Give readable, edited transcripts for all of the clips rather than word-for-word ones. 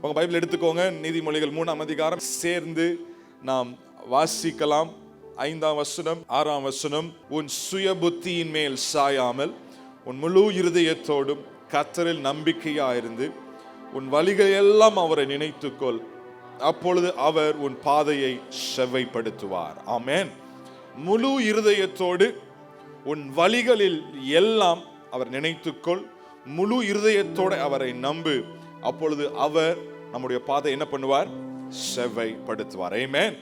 உங்க பைபிள் எடுத்துக்கோங்க, நீதிமொழிகள் 3ஆம் அதிகாரம் சேர்ந்து நாம் வாசிக்கலாம். 5ஆம் வசனம் 6ஆம் வசனம். உன் சுய புத்தியின் மேல் சாயாமல் உன் முழு இருதயத்தோடும் கர்த்தரில் நம்பிக்கையாயிருந்து உன் வழிகள் எல்லாம் அவரை நினைத்துக்கொள், அப்பொழுது அவர் உன் பாதையை செவ்வைப்படுத்துவார். ஆமென். முழு இருதயத்தோடு உன் வழிகளில் எல்லாம் அவர் நினைத்துக்கொள், முழு இருதயத்தோடு அவரை நம்பு, அப்பொழுது அவர் நம்முடைய பாதை என்ன பண்ணுவார்? செவ்வைப்படுத்துவார். ஆமென்.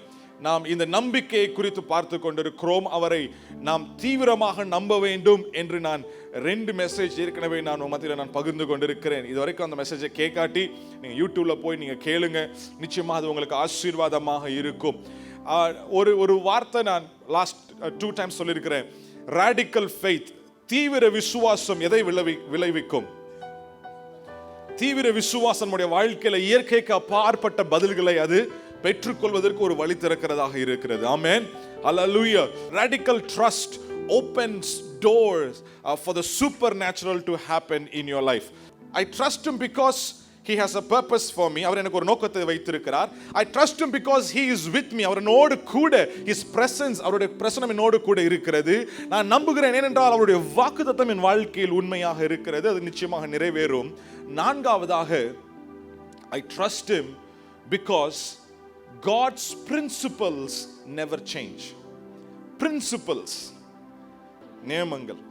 நாம் இந்த நம்பிக்கையை குறித்து பார்த்து கொண்டிருக்கிறோம். அவரை நாம் தீவிரமாக நம்ப வேண்டும் என்று நான் 2 மெசேஜ் ஏற்கனவே நான் மத்தியில் நான் பகிர்ந்து கொண்டிருக்கிறேன். இது வரைக்கும் அந்த மெசேஜை கேட்காட்டி நீங்கள் யூடியூப்ல போய் நீங்கள் கேளுங்க, நிச்சயமாக அது உங்களுக்கு ஆசீர்வாதமாக இருக்கும். ஒரு வார்த்தை நான் லாஸ்ட் 2 டைம்ஸ் சொல்லியிருக்கிறேன். ராடிக்கல் ஃபெய்த், தீவிர விசுவாசம் எதை விளைவிக்கும்? தீவிர விசுவாசம் நம்முடைய வாழ்க்கையில இயற்கைக்கு அப்பாற்பட்ட பதில்களை அது பெற்றுக்கொள்வதற்கு ஒரு வழி திறக்கிறதாக இருக்கிறது. ஆமென். ஹல்லேலூயா. Radical trust opens doors for the supernatural to happen in your life. I trust him because he has a purpose for me. அவர் எனக்கு ஒரு நோக்கத்தை வைத்திருக்கிறார். I trust him because he is with me. அவர் என்னோடு கூட, his presence, அவருடைய பிரசன்னம் என்னோடு கூட இருக்கிறது. நான் நம்புகிறேன், ஏனென்றால் அவருடைய வாக்குத்தத்தம் என் வாழ்க்கையில் உண்மையாக இருக்கிறது, அது நிச்சயமாக நிறைவேறும். 4ஆவதாக, I trust him because God's principles never change. Principles, நியமங்கள்.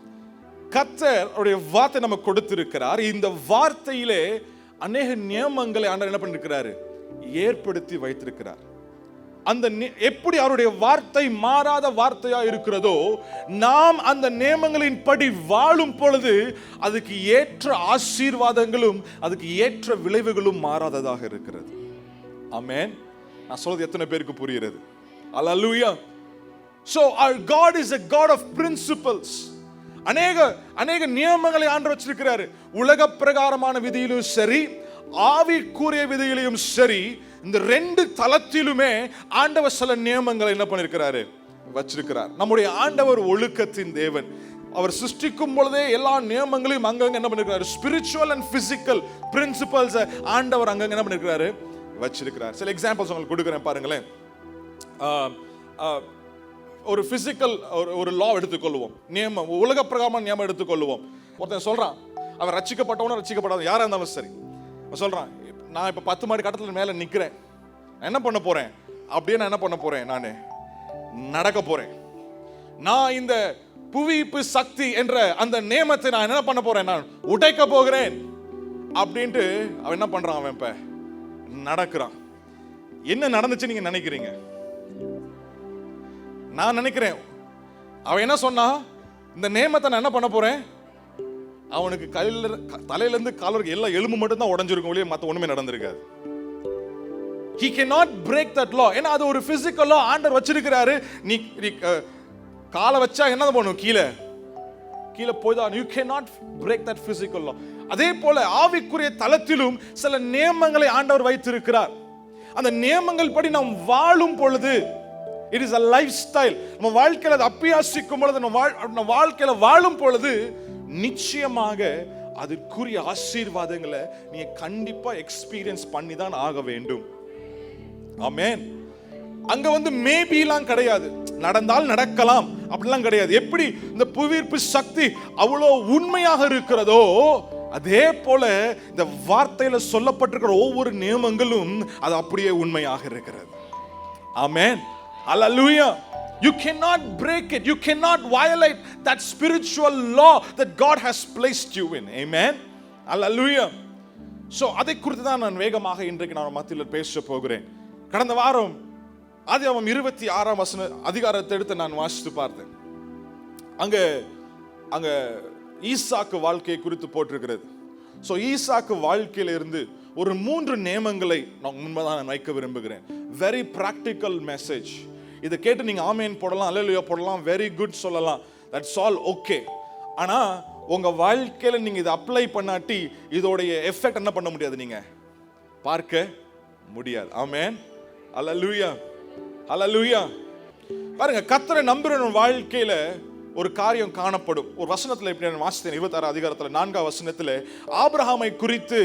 கர்த்தர் அவருடைய வார்த்தை நமக்கு கொடுத்திருக்கிறார். இந்த வார்த்தையிலே அநேக நியமங்களை ஆண்டவர் என்ன பண்ணிருக்கிறாரு? ஏற்படுத்தி வைத்திருக்கிறார். அந்த எப்படி அவருடைய வார்த்தை மாறாத வார்த்தையா இருக்கிறதோ, நாம் அந்த நியமங்களின் படி வாழும் பொழுது அதுக்கு ஏற்ற ஆசீர்வாதங்களும் அதுக்கு ஏற்ற விளைவுகளும் மாறாததாக இருக்கிறது. ஆமென். நான் சொல்றது எத்தனை பேருக்கு புரிகிறது? ஹல்லேலூயா. So our God is a God of principles. அநேக நியமங்களை ஆண்டவர் வச்சிருக்கிறாரு. உலக பிரகாரமான விதியிலும் சரி, ஆவிக்குரிய விதியிலும் சரி, இந்த 2 தளத்திலுமே ஆண்டவர் சில நியமங்களை என்ன பண்ணிருக்கிறாரு? வச்சிருக்கிறார். நம்முடைய ஆண்டவர் ஒழுக்கத்தின் தேவன். அவர் சிருஷ்டிக்கும் பொழுதே எல்லா நியமங்களையும் அங்கங்க என்ன பண்ணிருக்கிறாரு? ஸ்பிரிச்சுவல் அண்ட் பிசிக்கல் பிரின்சிபல்ஸ் ஆண்டவர் அங்கங்க என்ன பண்ணிருக்கிறாரு? வச்சிருக்கிறார். சில எக்ஸாம்பிள்ஸ் உங்களுக்கு கொடுக்குறேன் பாருங்களேன். ஒரு பிசிக்கல் ஒரு லா எடுத்துக்கொள்வோம், நியமம், உலக பிரகாரமான நியமம் எடுத்துக்கொள்வோம். ஒருத்தன் சொல்றான், அவன் ரட்சிக்கப்பட்டவனும் ரட்சிக்கப்படாத யாரா இருந்தாலும் சரி, சொல்றான், நான் இப்ப 10 மாடி கட்டத்துல மேல நிக்கிறேன், நான் என்ன பண்ண போறேன்? அப்படியே நான் என்ன பண்ண போறேன்? நான் நடக்க போறேன். நான் இந்த புவியீர்ப்பு சக்தி என்ற அந்த நியமத்தை நான் என்ன பண்ண போறேன்? நான் உடைக்க போகிறேன் அப்படின்ட்டு அவன் என்ன பண்றான்? அவன் இப்ப நடக்கிறான். என்ன நடந்துச்சு நீங்க நினைக்கிறீங்க? நான் நினைக்கிறேன், அவன் என்ன சொன்னா, இந்த நியமத்தை நான் என்ன பண்ண போறேன்? அவனுக்கு தலையில இருந்து கால் வரைக்கும் எல்லா எலும்பு மட்டும் தான் உடைஞ்சிருக்கும், வெளியே மத்த ஒண்ணுமே நடந்திருக்காது. He cannot break that law. ஏன்னா அது ஒரு physical law ஆண்டவர் வச்சிருக்கிறாரு. நீ காலை வச்சா என்ன பண்ணும்? கீழே போய்தான். You cannot break that physical law. அதே போல ஆவிக்குரிய தளத்திலும் சில நியமங்களை ஆண்டவர் வைத்திருக்கிறார். அந்த நியமங்கள் படி நாம் வாழும் பொழுது, it is a lifestyle. நம்ம வாழ்க்கையில அதை அபியாசிக்கும் பொழுது, நம்ம வாழ்க்கையில வாழும் பொழுது நிச்சயமாக அதற்குரிய ஆசீர்வாதங்களை நீங்க கண்டிப்பா எக்ஸ்பீரியன்ஸ் பண்ணி தான் ஆக வேண்டும். ஆமென். அங்க மேபிலாம் கிடையாது, நடந்தால் நடக்கலாம் அப்படிலாம் கிடையாது. எப்படி இந்த புவியீர்ப்பு சக்தி அவ்வளோ உண்மையாக இருக்கிறதோ, அதே போல இந்த வார்த்தையில சொல்லப்பட்டிருக்கிற ஒவ்வொரு நியமங்களும் அது அப்படியே உண்மையாக இருக்கிறது. ஆமென். Hallelujah. You cannot break it. You cannot violate that spiritual law that God has placed you in. Amen. Hallelujah. So அதை குறித்து தான் நான் வேகமாக இன்றைக்கு நான் மத்தியில் பேச போகிறேன். கடந்த வாரம் ஆதியாகமம் 26ஆம் வசன அதிகாரத்தை எடுத்து நான் வாசித்து பார்த்தேன். அங்க ஈசாக்கு வாழ்க்கையை குறித்து போட்டிருக்கிறது. ஸோ ஈசாக்கு வாழ்க்கையில இருந்து ஒரு 3 நியமங்களை நான் முன்பதான் நான் வைக்க விரும்புகிறேன். Very practical message. இதை கேட்டு நீங்க ஆமென் போடலாம், அல்லேலூயா போடலாம், வெரி குட் சொல்லலாம், தட்ஸ் ஆல் ஓகே. ஆனா உங்க வாழ்க்கையில நீங்க இதை அப்ளை பண்ணாட்டி இதோடைய எஃபெக்ட் என்ன பண்ண முடியாது? நீங்க பார்க்க முடியாது. ஆமென். அல்லேலூயா. அல்லேலூயா. பாருங்க, கர்த்தரை நம்புற வாழ்க்கையில ஒரு காரியம் காணப்படும். ஒரு வசனத்தில் எப்படி வாசித்தேன், 26 அதிகாரத்தில் 4ஆம் வசனத்தில் ஆபிரகாமை குறித்து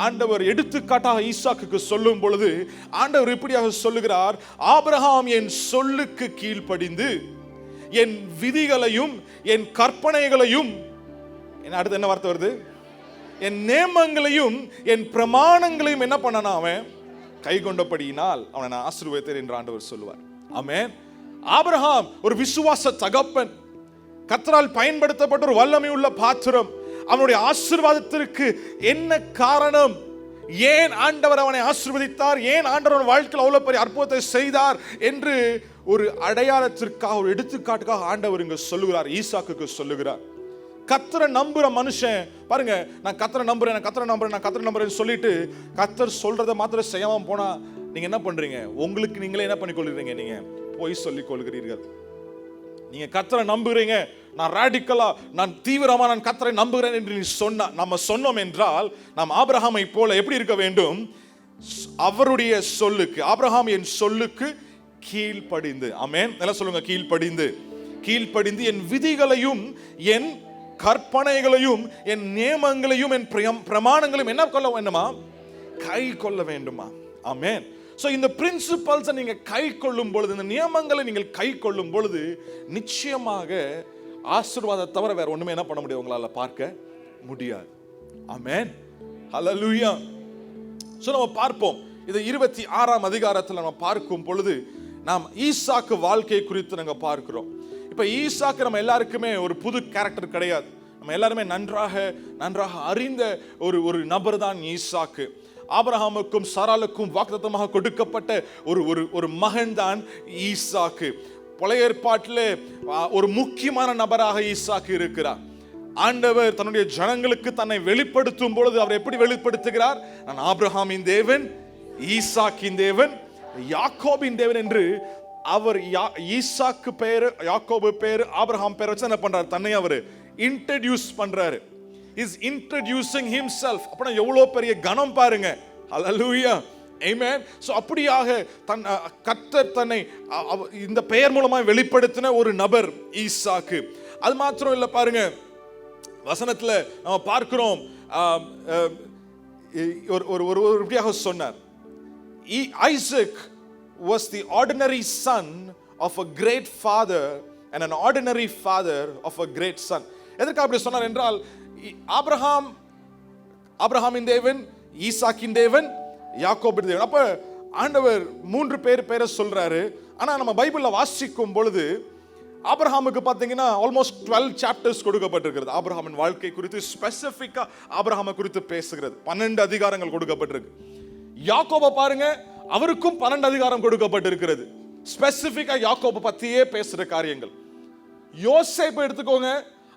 ஆண்டவர் எடுத்துக்காட்டாக ஈசாக்குக்கு சொல்லும் பொழுது ஆண்டவர் இப்படியாக சொல்லுகிறார், ஆபிரகாம் என் சொல்லுக்கு கீழ்ப்படிந்து என் விதிகளையும் என் கற்பனைகளையும், அடுத்து என்ன வார்த்தை வருது, என் நேமங்களையும் என் பிரமாணங்களையும் என்ன பண்ணனா அவன் கை கொண்டபடியினால் அவனை நான் ஆசீர்வதித்தேன் என்று ஆண்டவர் சொல்லுவார். ஆமென். ஆபிரகாம் ஒரு விசுவாச தகப்பன், கர்த்தரால் பயன்படுத்தப்பட்ட ஒரு வல்லமை உள்ள பாத்திரம். அவனுடைய ஆசீர்வாதத்திற்கு என்ன காரணம், ஏன் ஆண்டவர் அவனை ஆசீர்வதித்தார், ஏன் ஆண்டவர் அவன் வாழ்க்கையில் அவ்வளவு பெரிய அற்புதத்தை செய்தார் என்று ஒரு அடையாளத்திற்காக, ஒரு எடுத்துக்காட்டுக்காக ஆண்டவர் இங்க சொல்லுகிறார், ஈசாக்குக்கு சொல்லுகிறார். கர்த்தரை நம்புற மனுஷன் பாருங்க, நான் கர்த்தரை நம்புறேன், நான் கர்த்தரை நம்புறேன், நான் கர்த்தரை நம்புறேன்னு சொல்லிட்டு கர்த்தர் சொல்றதை மாத்திரம் செய்யாம போனா நீங்க என்ன பண்றீங்க, உங்களுக்கு நீங்களே என்ன பண்ணிக்கொள்கிறீங்க, நீங்க போய் சொல்லிக் கொள்கிறீர்கள். நீங்க கர்த்தரை நம்புகிறீங்க, நான் ராடிக்கலா, நான் தீவிரமா நான் கர்த்தரை நம்புகிறேன் என்று நீ நம்ம சொன்னோம் என்றால் நாம் ஆபிரகாமை போல எப்படி இருக்க வேண்டும், அவருடைய சொல்லுக்கு, ஆபிரகாம் என் சொல்லுக்கு கீழ்ப்படிந்து, ஆமென், நல்லா சொல்லுங்க, கீழ்ப்படிந்து, கீழ்ப்படிந்து என் விதிகளையும் என் கற்பனைகளையும் என் நியமங்களையும் என் பிரமாணங்களையும் என்ன கொள்ள வேண்டுமா, கை கொள்ள வேண்டுமா. ஆமென். சோ இந்த பிரின்சிபல்ஸ் நீங்க கை கொள்ளும் பொழுது, இந்த நியமங்களை நீங்கள் கை கொள்ளும் பொழுது நிச்சயமாக ஆசீர்வாதத்தை தவிர வேற ஒண்ணுமே என்ன பண்ண முடியும், உங்களால பார்க்க முடியாது. ஆமென். ஹல்லேலூயா. சோ நம்ம பார்ப்போம், இது 26ஆம் அதிகாரத்தில் நம்ம பார்க்கும் பொழுது நாம் ஈசாக்கு வாழ்க்கை குறித்து நாங்க பார்க்கிறோம். இப்ப ஈசாக்கு நம்ம எல்லாருக்குமே ஒரு புது கேரக்டர் கிடையாது. நம்ம எல்லாருமே நன்றாக அறிந்த ஒரு நபர் தான் ஈசாக்கு. ஆபிரகாமுக்கும் சாராளுக்கும் வாக்குத்தத்தமாக கொடுக்கப்பட்ட ஒரு மகன் தான் ஈசாக்கு. பழைய ஏற்பாட்டிலே ஒரு முக்கியமான நபராக ஈசாக்கு இருக்கிறார். ஆண்டவர் தன்னுடைய ஜனங்களுக்கு தன்னை வெளிப்படுத்தும் பொழுது அவர் எப்படி வெளிப்படுத்துகிறார், நான் ஆபிரகாமின் தேவன், ஈசாக்கின் தேவன், யாக்கோபின் தேவன் என்று அவர் ஈசாக்கு பேரு, யாக்கோபு பேரு, ஆபிரகாம் பேர் வச்சு என்ன பண்றாரு, தன்னை அவர் இன்ட்ரோடியூஸ் பண்றாரு. Is introducing himself. அப்பனா எவ்வளவு பெரிய கணம் பாருங்க. ஹல்லேலூயா. ஆமென். சோ அப்படியாக கர்த்தர் தன்னை இந்த பெயர் மூலமா வெளிப்படுத்தின ஒரு நபர் ஈசாக்கு. அது மாத்திரம் இல்ல, பாருங்க வசனத்துல நம்ம பார்க்கிறோம், ஒரு இப்படியாக சொன்னார், Isaac was the ordinary son of a great father and an ordinary father of a great son. எதற்கு அப்படி சொன்னார் என்றால், ஆபிரகாமின் தேவன், ஈசாக்கின் தேவன், யாக்கோபின் தேவன். அப்ப ஆண்டவர் 3 பேரை சொல்றாரு. ஆனா நம்ம பைபிள்ல வாசிக்கும் பொழுது ஆபிரகாமுக்கு பாத்தீங்கன்னா ஆல்மோஸ்ட் 12 சாப்டர்ஸ் கொடுக்கப்பட்டிருக்கிறது. ஆபிரகாமின் வாழ்க்கை குறித்து ஸ்பெசிபிக்கா ஆபிரகாமை குறித்து பேசுகிறது. 12 அதிகாரங்கள் கொடுக்கப்பட்டிருக்கு. யாக்கோபை பாருங்க, அவருக்கும் 12 அதிகாரம் கொடுக்கப்பட்டிருக்கிறது. ஸ்பெசிபிக்கா யாக்கோபை பத்தியே பேசுற காரியங்கள். யோசேப்பை எடுத்துக்கோங்க,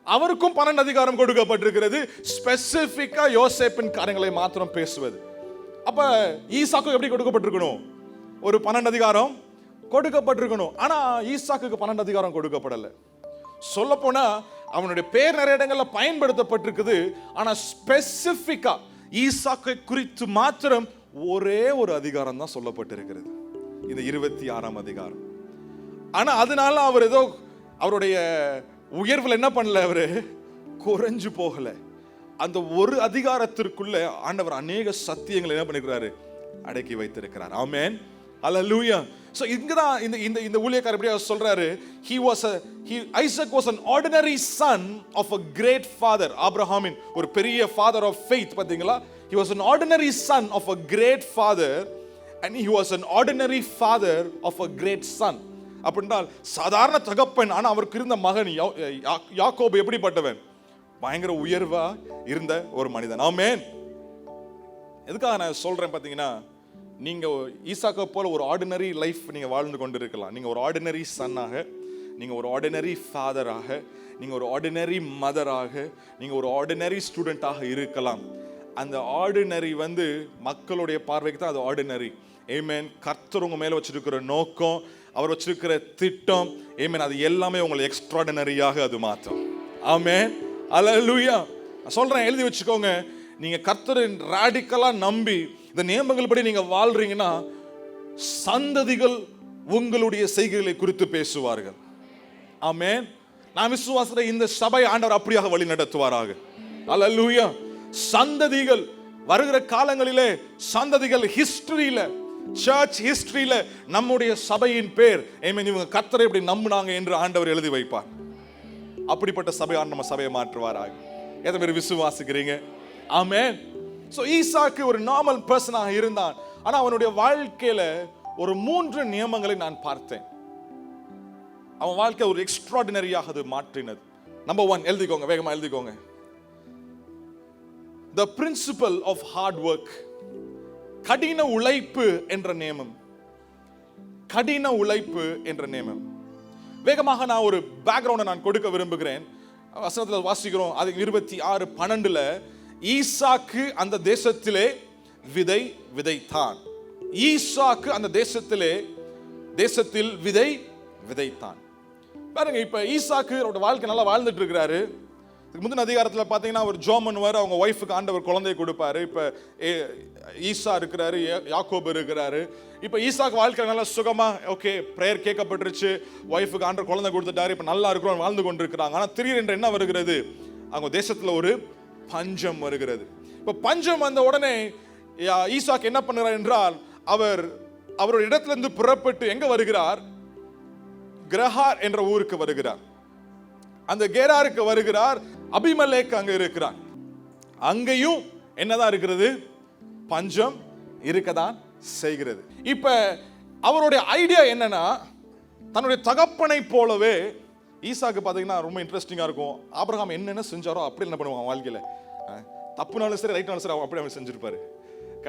அவருக்கும் 12 அதிகாரம் கொடுக்கப்பட்டிருக்கிறது. ஸ்பெசிபிக்கா யோசேப்பின் காரியங்களை மாத்திரம் பேசுவது. அப்ப ஈசாக்கு எப்படி கொடுக்கப்பட்டிருக்கணும், ஒரு 12 அதிகாரம் கொடுக்கப்பட்டிருக்கணும். ஆனா ஈசாக்குக்கு 12 அதிகாரம் கொடுக்கப்படல. சொல்ல போனா அவனுடைய பேர் நிறைய இடங்கள்ல பயன்படுத்தப்பட்டிருக்குது. ஆனா ஸ்பெசிபிக்கா ஈசாக்கை குறித்து மாத்திரம் ஒரே ஒரு அதிகாரம் தான் சொல்லப்பட்டிருக்கிறது, இந்த 26ஆம் அதிகாரம். ஆனா அதனால அவர் ஏதோ அவருடைய உயர்வுல என்ன பண்ணல, அவரு குறைஞ்சு போகல. அந்த ஒரு அதிகாரத்திற்குள்ள ஆண்டவர் அநேக சத்தியங்களை என்ன பண்ணிருக்கிறாரு, அடக்கி வைத்திருக்கிறார். ஆமென். ஹல்லேலூயா. சோ இங்கதான் இந்த ஊழியக்காரர் எப்படியா சொல்றாரு, Isaac was an ordinary son of a great father. ஆபிரகாமின் ஒரு பெரிய father of faith பாத்தீங்களா. He was an ordinary son of a great father and he was an ordinary father of a great son. அப்படின்றால் சாதாரண தகப்பன், ஆனா அவருக்கு இருந்த மகன் யாக்கோபு எப்படிப்பட்டவன், பயங்கர உயர்வா இருந்த ஒரு மனிதன். ஆமென். எதுக்காக நான் சொல்றேன் பாத்தீங்கன்னா, நீங்க ஈசாக்கை போல ஒரு ஆர்டினரி லைஃப் நீங்க வாழ்ந்து கொண்டு இருக்கலாம். நீங்க ஒரு ஆர்டினரி சன்னாக, நீங்க ஒரு ஆர்டினரி ஃபாதராக, நீங்க ஒரு ஆர்டினரி மதராக, நீங்க ஒரு ஆர்டினரி ஸ்டூடெண்டாக இருக்கலாம். அந்த ஆர்டினரி மக்களுடைய பார்வைக்கு தான் அது ஆர்டினரி. ஆமென். கர்த்தர் உங்க மேல வச்சிருக்கிற நோக்கம், அவர் வச்சிருக்கிற திட்டம், ஆமென், அது எல்லாமே உங்களை எக்ஸ்ட்ராடினரியாக அது மாற்றும். ஆமென். ஹல்லேலூயா. சொல்றேன், எழுதி வச்சுக்கோங்க. நீங்க கர்த்தரின் ராடிக்கலா நம்பி இந்த நியமங்கள் படி நீங்க வாழ்றீங்கன்னா சந்ததிகள் உங்களுடைய செய்கைகளை குறித்து பேசுவார்கள். ஆமென். நான் விசுவாசத்தை இந்த சபை ஆண்டவர் அப்படியாக வழி நடத்துவாராக. அல்லேலூயா. சந்ததிகள் வருகிற காலங்களிலே, சந்ததிகள் ஹிஸ்டரியில, சர்ச் ஹிஸ்டரியில நம்முடைய சபையின் பேர் இவங்க கர்த்தரை இப்படி நம்பினாங்க என்று ஆண்டவர் எழுதி வைப்பார். அப்படிப்பட்ட சபை நம்ம சபையை மாற்றுவாராக. எத்தனை பேர் விசுவாசிக்கிறீங்க? ஆமென். சோ ஈசாக்கு ஒரு நார்மல் பர்சனாக இருந்தான். ஆனா அவனுடைய வாழ்க்கையில ஒரு 3 நியமங்களை நான் பார்த்தேன். அவன் வாழ்க்கை ஒரு எக்ஸ்ட்ராடினரியாக அது மாற்றினது. நம்பர் 1, எழுதிக்கோங்க, வேகமா எழுதிக்கோங்க. The principle of hard work. கடின உழைப்பு என்ற நியமம். கடின உழைப்பு என்ற நியமம். வேகமாக நான் ஒரு பேக்ரவுண்டை நான் கொடுக்க விரும்புகிறேன். வசனத்தில் வாசிக்கிறோம், அது 26:12. ஈசாக்கு அந்த தேசத்திலே விதை விதைத்தான். ஈசாக்கு அந்த தேசத்தில் விதை விதைத்தான். பாருங்க, இப்ப ஈசாக்கு அவரோட வாழ்க்கை நல்லா வாழ்ந்துட்டு இருக்கிறாரு. முந்தின அதிகாரத்தில் பார்த்தீங்கன்னா ஒரு ஜோமன்வர், அவங்க ஒய்ஃபுக்கு ஆண்டவர் குழந்தையை கொடுப்பாரு. இப்போ ஈசா இருக்கிறாரு, யாக்கோபு இருக்கிறாரு. இப்போ ஈசாக்கு வாழ்க்கை நல்லா சுகமா, ஓகே, பிரேயர் கேட்கப்பட்டுருச்சு, ஒய்ஃபுக்கு ஆண்டவர் குழந்தை கொடுத்துட்டாரு, இப்போ நல்லா இருக்கிறோம், வாழ்ந்து கொண்டு இருக்கிறாங்க. ஆனால் திடீரென்று என்ன வருகிறது? அவங்க தேசத்தில் ஒரு பஞ்சம் வருகிறது. இப்போ பஞ்சம் வந்த உடனே ஈசாக்கு என்ன பண்ணுறார் என்றால், அவரோட இடத்திலிருந்து புறப்பட்டு எங்க வருகிறார்? கிரஹார் என்ற ஊருக்கு வருகிறார். அந்த கேராருக்கு வருகிறார். அபிமெலேக் அங்க இருக்கிறார். அங்கேயும் என்னதான் இருக்கிறது? பஞ்சம் இருக்கதான் செய்கிறது. இப்ப அவருடைய ஐடியா என்னன்னா, தன்னுடைய தகப்பனை போலவே ஈசாக்கு பாத்தீங்கன்னா ரொம்ப இன்ட்ரெஸ்டிங்கா இருக்கும். ஆபிரகாம் என்னென்ன செஞ்சாரோ அப்படி என்ன பண்ணுவான் வாழ்க்கையில, தப்புனாலும் சரி ரைட்னாலும் சரி அப்படி அவன் செஞ்சிருப்பாரு.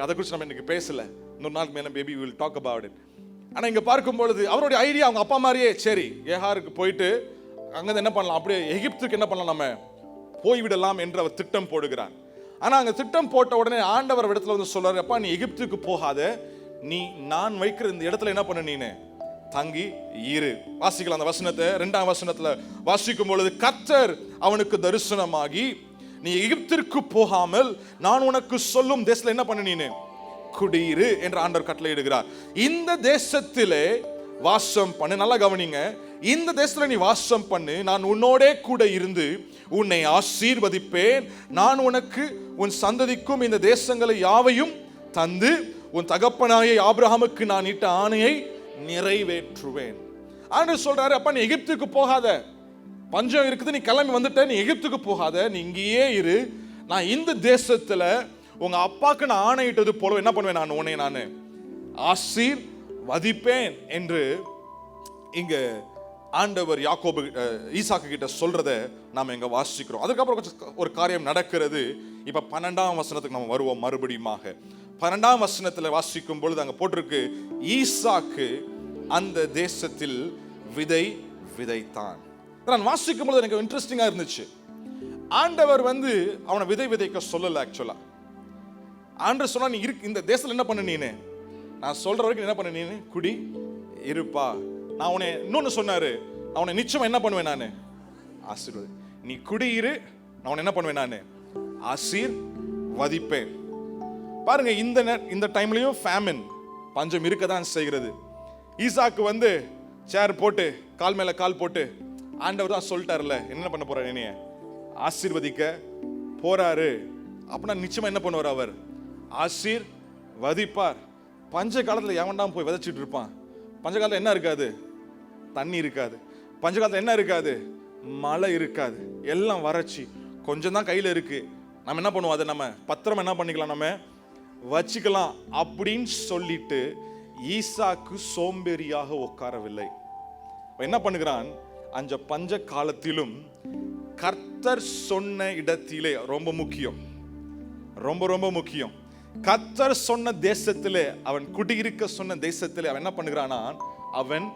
அதை குறித்து நம்ம இன்னைக்கு பேசல, இன்னொரு நாள் மேல baby will talk about it. ஆனா இங்க பார்க்கும் பொழுது அவருடைய ஐடியா அவங்க அப்பா மாதிரியே, சரி ஏகாருக்கு போயிட்டு அங்க என்ன பண்ணலாம், அப்படியே எகிப்துக்கு என்ன பண்ணலாம், நம்ம போய்விடலாம் என்று அவர் திட்டம் போடுகிறார். ஆனா அங்க திட்டம் போட்ட உடனே ஆண்டவர் இடத்துல வந்து சொல்றாரு, அப்பா நீ எகிப்துக்கு போகாத, நீ நான் வைக்கிற இந்த இடத்துல என்ன பண்ண, நீனு தங்கி இரு. வாசிக்கலாம் அந்த வசனத்தை. 2ஆம் வசனத்துல வாசிக்கும் பொழுது, கர்த்தர் அவனுக்கு தரிசனமாகி, நீ எகிப்திற்கு போகாமல் நான் உனக்கு சொல்லும் தேசத்துல என்ன பண்ண, நீனு குடியிரு என்று ஆண்டவர் கட்டளையிடுகிறார். இந்த தேசத்திலே வாசம் பண்ணு. நல்லா கவனிங்க, இந்த தேசத்துல நீ வாசம் பண்ணு, நான் உன்னோடே கூட இருந்து உன்னை ஆசீர்வதிப்பேன், நான் உனக்கு உன் சந்ததிக்கும் இந்த தேசங்களை யாவையும் தந்து உன் தகப்பனாகிய ஆபிரகாமுக்கு நான் இட்ட ஆணையை நிறைவேற்றுவேன். ஆண்டவர் சொல்றாரு, அப்பா நீ எகிப்துக்கு போகாத, பஞ்சம் இருக்குது, நீ கிளம்பி வந்துட்ட, நீ எகிப்துக்கு போகாத, நீ இங்கேயே இரு, நான் இந்த தேசத்துல உங்க அப்பாக்கு நான் ஆணையிட்டது போல என்ன பண்ணுவேன், நான் உன்னை நான் ஆசீர்வதிப்பேன் என்று இங்க ஆண்டவர் யாக்கோபு ஈசாக்கு கிட்ட சொல்றத நாம இங்க வாசிக்கிறோம். அதுக்கப்புறம் ஒரு காரியம் நடக்கிறது. இப்ப 12ஆம் வசனத்துக்கு நம்ம வருவோம் மறுபடியுமாக. 12ஆம் வசனத்துல வாசிக்கும் பொழுது அங்க போட்டிருக்கு, ஈசாக்கு அந்த தேசத்தில் விதை விதைத்தான். நான் வாசிக்கும் பொழுது எனக்கு இன்ட்ரெஸ்டிங்கா இருந்துச்சு. ஆண்டவர் வந்து அவனை விதை விதைக்க சொல்லல. ஆக்சுவலா ஆண்டவர் சொன்னா, நீ இந்த தேசத்துல என்ன பண்ண, நீனு நான் சொல்ற வரைக்கும் என்ன பண்ண, நீனு குடி இருப்பா. நான் உன்னை இன்னொன்னு சொன்னாரு, நான் உன்னை நிச்சயம் என்ன பண்ணுவேன், நானு ஆசீர்வதி, நீ குடியிரு, நான் உன்னை என்ன பண்ணுவேன், நானு ஆசீர்வதிப்பேன். பாருங்க, இந்த டைம்லயும் ஃபேமின், பஞ்சம் இருக்கதான் செய்கிறது. ஈசாக்கு வந்து சேர் போட்டு கால் மேல கால் போட்டு, ஆண்டவர் தான் சொல்லிட்டாருல என்ன பண்ண போறாரு, என்னைய ஆசீர்வதிக்க போறாரு அப்படின்னா நிச்சயமா என்ன பண்ணுவார், அவர் ஆசீர்வதிப்பார். பஞ்ச காலத்துல எவன்டாம் போய் விதைச்சிட்டு இருப்பான்? பஞ்ச காலத்துல என்ன இருக்காது? தண்ணி இருக்காது. பஞ்ச காலத்துல என்ன இருக்காது? மழை இருக்காது. எல்லாம் வறட்சி, கொஞ்சம் தான் கையில இருக்கு. நம்ம என்ன பண்ணுவோம், அதை நம்ம பத்திரம் என்ன பண்ணிக்கலாம், நம்ம வச்சுக்கலாம் அப்படின்னு சொல்லிட்டு ஈசாக்கு சோம்பேறியாக உட்காரவில்லை. என்ன பண்ணுகிறான், அந்த பஞ்ச காலத்திலும் கர்த்தர் சொன்ன இடத்திலே, ரொம்ப முக்கியம், ரொம்ப ரொம்ப முக்கியம், கர்த்தர் சொன்ன தேசத்திலே, அவன் குடியிருக்க சொன்ன தேசத்திலே அவன் என்ன பண்ணுகிறானா, அவன்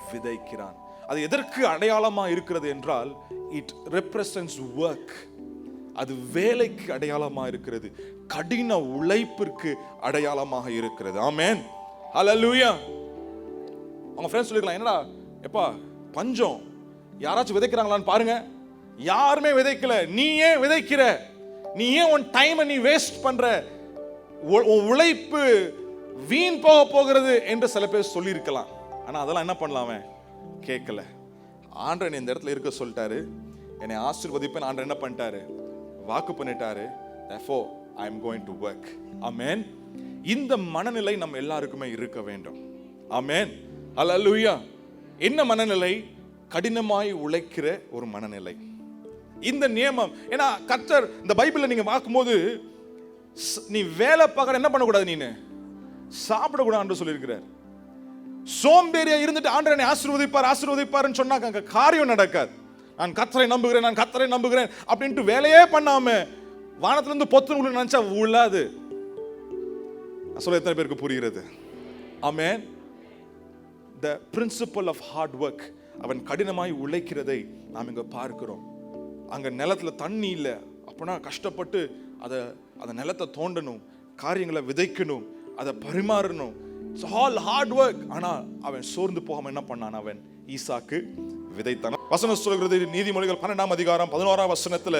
விதைக்கிறான். அது எதற்கு அடையாளமா இருக்கிறது என்றால், இட் ரெப்ரசன்ட்ஸ் ஒர்க். அது வேலைக்கு அடையாளமா இருக்கிறது, கடின உழைப்பிற்கு அடையாளமாக இருக்கிறது. ஆமென், ஹல்லேலூயா. அவங்க ஃப்ரெண்ட்ஸ் சொல்லிருக்கலாம், என்னடா எப்பா பஞ்சம், யாராச்சும் விதைக்கிறாங்களான்னு பாருங்க. யாருமே விதைக்கல, நீ ஏன் விதைக்கிற? நீ ஏன் உன் டைமை நீ வேஸ்ட் பண்ற? உழைப்பு வீண் போக போகிறது என்று சில பேர் சொல்லி இருக்கலாம். ஆனா அதெல்லாம் என்ன பண்ணலாம், கேட்கல. ஆண்டவன் இந்த இடத்துல இருக்க சொல்லிட்டாரு, என்னை ஆசீர்வதிப்பேன். ஆண்டவன் என்ன பண்ணிட்டாரு? வாக்கு பண்ணிட்டாரு. Therefore I am going to work. Amen. இந்த மனநிலை நம்ம எல்லாருக்குமே இருக்க வேண்டும். Amen. Hallelujah. என்ன மனநிலை? கடினமாய் உழைக்கிற ஒரு மனநிலை. இந்த நியமம், ஏன்னா கர்த்தர் இந்த பைபிள்ல நீங்க பார்க்கும்போது, நீ வேலை பார்க்கற என்ன பண்ணக்கூடாது, நீ சாப்பிடக்கூடாது சொல்லியிருக்கிறார். சோம்பேறியா இருந்துட்டு ஆண்டவரை ஆசீர்வதிப்பார்னு சொன்னாங்க, அங்க காரியம் நடக்காது. நான் கர்த்தரை நம்புகிறேன் அப்படின்ட்டு வேலையே பண்ணாம வானத்துல இருந்து பொத்து நினைச்சா உள்ளாது. சொல்ல எத்தனை பேருக்கு புரிகிறது? ஆமென். The principle of hard work, அவன் கடினமாய் உழைக்கிறதை நாம் இங்க பார்க்கிறோம். அங்க நிலத்துல தண்ணி இல்லை அப்படின்னா கஷ்டப்பட்டு அந்த நிலத்தை தோண்டணும், காரியங்களை விதைக்கணும், அதை பரிமாறணும். It's all hard work. ஆனா அவன் சோர்ந்து போகாம என்ன பண்ணான்? அவன் ஈசாக்கு விதைத்தான். வசனம் சொல்கிறது, நீதிமொழிகள் 12ஆம் அதிகாரம் 11ஆம் வசனத்துல,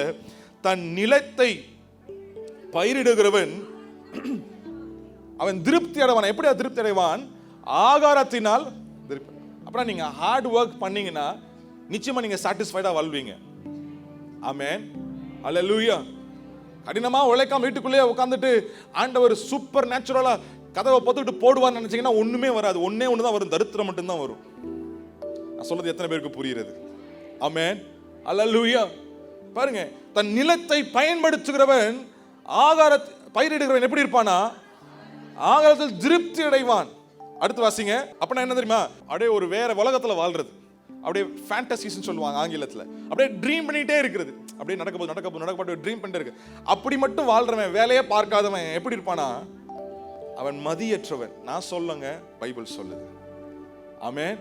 தன் நிலத்தை பயிரிடுகிறவன் அவன் திருப்தி அடைவான். எப்படி திருப்தி அடைவான்? ஆகாரத்தினால். அப்புறம் நீங்க ஹார்ட் ஒர்க் பண்ணீங்கன்னா நிச்சயமா நீங்க சாட்டிஸ்ஃபைடா வாழ்வீங்க. ஆமென். அல்லேலூயா. கடினமா உழைக்காம வீட்டுக்குள்ளேயே உட்கார்ந்துட்டு ஆண்டவர் சூப்பர் நேச்சுரலா கதவை பொத்துக்கிட்டு போடுவான்னு நினைச்சீங்கன்னா ஒண்ணுமே வராது. ஒண்ணு தான் வரும், தரித்திரம் மட்டும்தான் வரும். நான் சொல்றது எத்தனை பேருக்கு புரியுறது? ஆமென். அல்லேலூயா. பாருங்க, தன் நிலத்தை பயன்படுத்துகிறவன் பயிரிடுகிறவன் எப்படி இருப்பானா? ஆகாரத்தில் திருப்தி அடைவான். அடுத்து வாசிங்க. அப்படின்னா என்ன தெரியுமா? அப்படியே ஒரு வேற உலகத்துல வாழ்றது, அப்படியே ஃபேண்டசிஸ்னு சொல்லுவாங்க ஆங்கிலத்துல. அப்படியே ட்ரீம் பண்ணிட்டே இருக்கிறது, அப்படியே நடக்க ட்ரீம் பண்ணிட்டே இருக்கு. அப்படி மட்டும் வாழ்றவன், வேலையே பார்க்காதவன் எப்படி இருப்பானா? அவன் மதியற்றவன். நான் சொல்லுங்க, பைபிள் சொல்லுது. ஆமென்.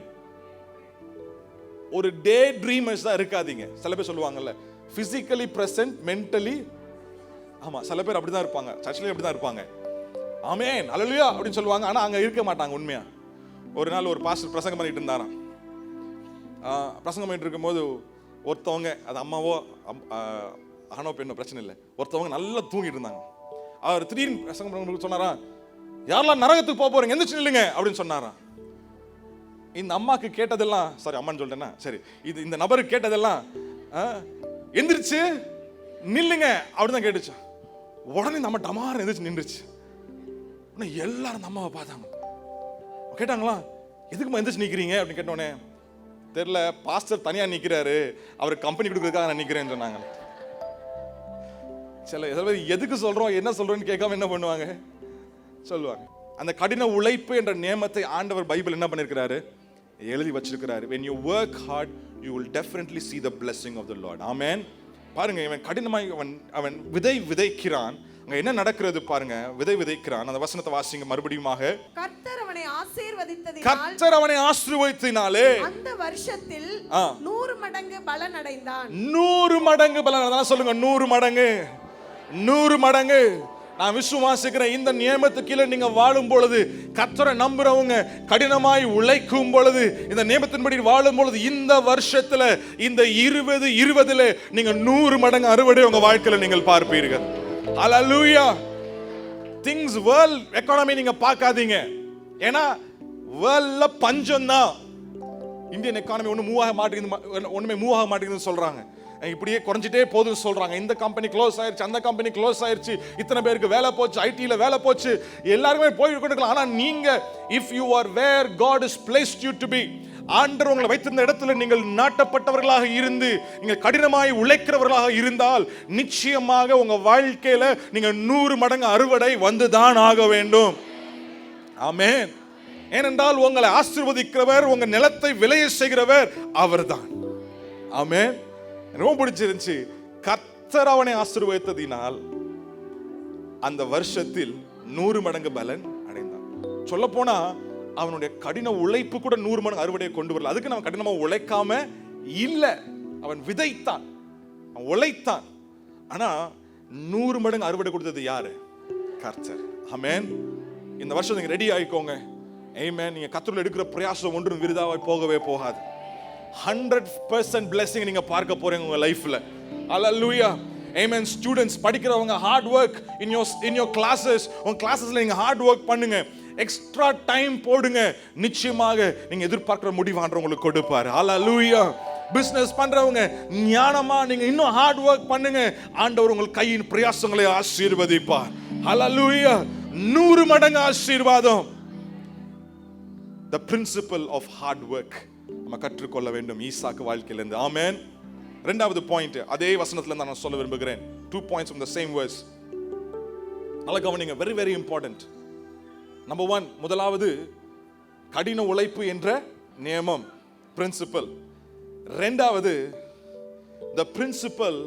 ஒரு டே ட்ரீமர்ஸ் தான் இருக்காதீங்க. சில பேர் சொல்லுவாங்கல்ல, பிசிக்கலி பிரசன்ட் மென்டலி. ஆமா, சில பேர் அப்படிதான் இருப்பாங்க, சர்ச்சிலே அப்படிதான் இருப்பாங்க. ஆமென், அல்லேலூயா அப்படின்னு சொல்லுவாங்க, ஆனா அங்க இருக்க மாட்டாங்க உண்மையா. ஒரு நாள் ஒரு பாஸ்டர் பிரசங்கம் பண்ணிட்டு இருந்தாராம். பிரசங்கம் பண்ணிட்டு இருக்கும்போது ஒருத்தவங்க, அது அம்மாவோ ஆனோ பெண்ணோ பிரச்சனை இல்லை, ஒருத்தவங்க நல்லா தூங்கிட்டு இருந்தாங்க. அவர் திடீர்னு பிரசங்கம் பண்ண சொன்னாரா, யாரெல்லாம் நரகத்துக்கு போக போறீங்க எந்திரிச்சு நில்லுங்க அப்படின்னு சொன்னாராம். இந்த அம்மாக்கு கேட்டதெல்லாம், சாரி அம்மான்னு சொல்லிட்டேன்னா சரி, இந்த நபருக்கு கேட்டதெல்லாம் எந்திரிச்சு நில்லுங்க அப்படிதான் கேட்டுச்சு. உடனே நம்ம டமார் எந்திரிச்சு நின்றுச்சு. எல்லாரும் அந்த அம்மாவை பார்த்தாங்க. கேட்டாங்களா, எதுக்குமா எந்திரிச்சு நிக்கிறீங்க அப்படின்னு கேட்டோன்னே, தெரியல பாஸ்டர் தனியா நிக்கிறாரு, அவருக்கு கம்பெனி கொடுக்கறதுக்காக நான் நிக்கிறேன்னு சொன்னாங்க. சில எதுக்கு சொல்றோம் என்ன சொல்றோம்னு கேட்காம என்ன பண்ணுவாங்க, சொல்லுவாங்க. அந்த கடின உழைப்பு என்ற நியமத்தை ஆண்டவர் பைபிள் என்ன பண்ணிருக்கிறாரு? எழுதி வச்சிருக்கிறாரு. When you work hard, you will definitely see the blessing of the Lord. Amen. பாருங்க, இவன் கடினமாய் அவன் விதைக்கிறான். அங்க என்ன நடக்கிறது பாருங்க. விதைக்கிறான். அந்த வசனத்தை வாசிங்க மறுபடியுமாக. கர்த்தர் அவனை ஆசீர்வதித்ததினாலே அந்த வருஷத்தில் 100 மடங்கு பலன் அடைந்தான். 100 மடங்கு பலன் அடைந்தான். சொல்லுங்க, 100 மடங்கு. 100 மடங்கு. நான் விசுவாசிக்கிறேன், இந்த நியமத்துக்கு கீழே நீங்க வாழும் பொழுது, கர்த்தரை நம்புறவங்க கடினமாய் உழைக்கும் பொழுது, இந்த நியமத்தின்படி வாழும் பொழுது, இந்த வருஷத்துல இந்த 2020ல நீங்க 100 மடங்கு அறுவடை உங்க வாழ்க்கையில நீங்கள் பார்ப்பீர்கள். ஹல்லேலூயா. திங்ஸ் வேர்ல்ட் எக்கானமி நீங்க பார்க்காதீங்க. ஏன்னா வேர்ல்ட்ல பஞ்சம் தான். இந்தியன் எக்கானமி ஒண்ணுமே மூவ் ஆக மாட்டேங்குதுன்னு சொல்றாங்க. இப்படியே குறைஞ்சிட்டே போகுதுன்னு சொல்றாங்க. இந்த கம்பெனி க்ளோஸ் ஆயிருச்சு, அந்த கம்பெனி க்ளோஸ் ஆயிருச்சு, இத்தனை பேருக்கு வேலை போச்சு, ஐடில வேலை போச்சு, எல்லாருமே போய் கொண்டிருக்கலாம். ஆனா நீங்க, if you are where God is placed you to be, ஆண்டவர் உங்களை வைத்திருந்த இடத்துல நீங்கள் நாட்டப்பட்டவர்களாக இருந்து நீங்கள் கடினமாய் உழைக்கிறவர்களாக இருந்தால், நிச்சயமாக உங்க வாழ்க்கையில நீங்க 100 மடங்கு அறுவடை வந்துதான் ஆக வேண்டும். ஆமென். ஏனென்றால் உங்களை ஆசீர்வதிக்கிறவர், உங்க நிலத்தை விளைய செய்கிறவர் அவர்தான். ஆமென். ரொம்ப பிடிச்சிருந்துச்சு. கர்த்தர் அவனை ஆசீர்வதித்ததினால் அந்த வருஷத்தில் 100 மடங்கு பலன் அடைந்தான். சொல்ல போனா அவனுடைய கடின உழைப்பு கூட 100 மடங்கு அறுவடையை கொண்டு வரல. அதுக்கு நம்ம கடினமா உழைக்காம இல்ல, அவன் விதைத்தான், அவன் உழைத்தான். ஆனா 100 மடங்கு அறுவடை கொடுத்தது யாரு? கர்த்தர். ஆமென். இந்த வருஷம் நீங்க ரெடி ஆயிக்கோங்க. ஆமென். நீங்க கர்த்தருல எடுக்கிற பிரயாசம் ஒன்றும் விருதாவாய் போகவே போகாது. 100% blessing நீங்க பார்க்க போறீங்க உங்க லைஃப்ல. ஹல்லேலூயா. ஆமென். ஸ்டூடண்ட்ஸ் படிக்கிறவங்க hard work in your classes. உங்க கிளாसेसல நீங்க ஹார்ட் வர்க் பண்ணுங்க, எக்ஸ்ட்ரா டைம் போடுங்க. நிச்சயமாக நீங்க எதிர்பார்க்கிற முடிவு ஆண்டவர் உங்களுக்கு கொடுப்பார். ஹல்லேலூயா. பிசினஸ் பண்றவங்க ஞானமா நீங்க இன்னும் ஹார்ட் ஒர்க் பண்ணுங்க. ஆண்டவர் உங்கள் கையின் பிரயாசங்களை ஆசீர்வதிப்பார். ஹல்லேலூயா. 100 மடங்கு ஆசீர்வாதம். The principle of hard work நம்ம கற்றுக்கொள்ள வேண்டும் ஈசாக்கு வாழ்க்கையிலிருந்து. ஆமென். இரண்டாவது பாயிண்ட் அதே வசனத்துல இருந்து நான் சொல்ல விரும்புகிறேன். 2 points from the same verse. நல்லா கவனிங்க. very very important. நம்பர் 1, முதலாவது கடின உழைப்பு என்ற நியமம், பிரின்சிபல். இரண்டாவது the principle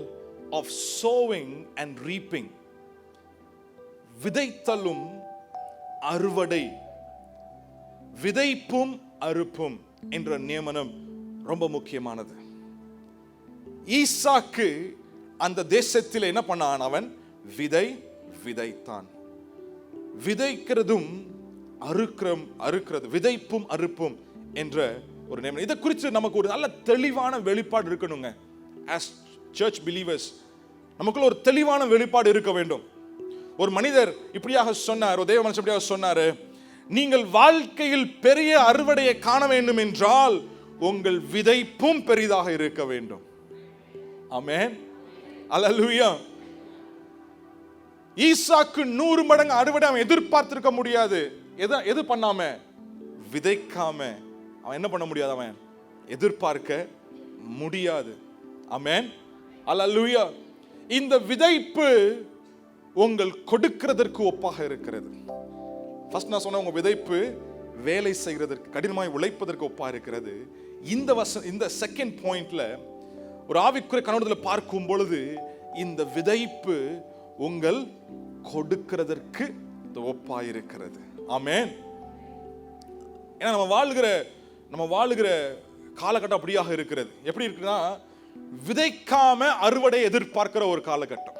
of sowing and reaping, விதைத்தலும் அறுவடை, விதைப்பும் அறுப்பும் என்ற நியமனம் ரொம்ப முக்கியமானது. ஈசாக்கு அந்த தேசத்தில் என்ன பண்ணான்? அவன் விதைத்தான். விதைக்கிறதும் அறுக்கிறது, விதைப்பும் அறுப்பும் என்ற ஒரு நியமனம். இதை குறித்து நமக்கு ஒரு நல்ல தெளிவான வெளிப்பாடு இருக்கணுங்க. as church believers நமக்குள்ள ஒரு தெளிவான வெளிப்பாடு இருக்க வேண்டும். ஒரு மனிதர் இப்படியாக சொன்னார், ஒரு தேவ மனுஷன் இப்படியாக சொன்னார், நீங்கள் வாழ்க்கையில் பெரிய அறுவடையை காண வேண்டும் என்றால் உங்கள் விதைப்பும் பெரிதாக இருக்க வேண்டும். ஆமென். அல்லேலூயா. ஈசாக்கு 100 மடங்கு அறுவடை அவன் எதிர்பார்த்திருக்க முடியாது. எது பண்ணாம? விதைக்காம அவன் என்ன பண்ண முடியாது? அவன் எதிர்பார்க்க முடியாது. ஆமென். அல்லேலூயா. இந்த விதைப்பு உங்கள் கொடுக்கிறதற்கு ஒப்பாக இருக்கிறது. ஃபர்ஸ்ட் நான் சொன்ன உங்க விதைப்பு வேலை செய்கிறதற்கு, கடினமாய் உழைப்பதற்கு ஒப்பா இருக்கிறது. இந்த செகண்ட் பாயிண்ட்ல ஒரு ஆவிக்குரிய கண்ணோட்டத்தில் பார்க்கும் பொழுது இந்த விதைப்பு உங்கள் கொடுக்கிறதற்கு ஒப்பா இருக்கிறது. ஆமென். ஏன்னா நம்ம வாழுகிற காலகட்டம் அப்படியாக இருக்கிறது. எப்படி இருக்குன்னா, விதைக்காம அறுவடை எதிர்பார்க்கிற ஒரு காலகட்டம்.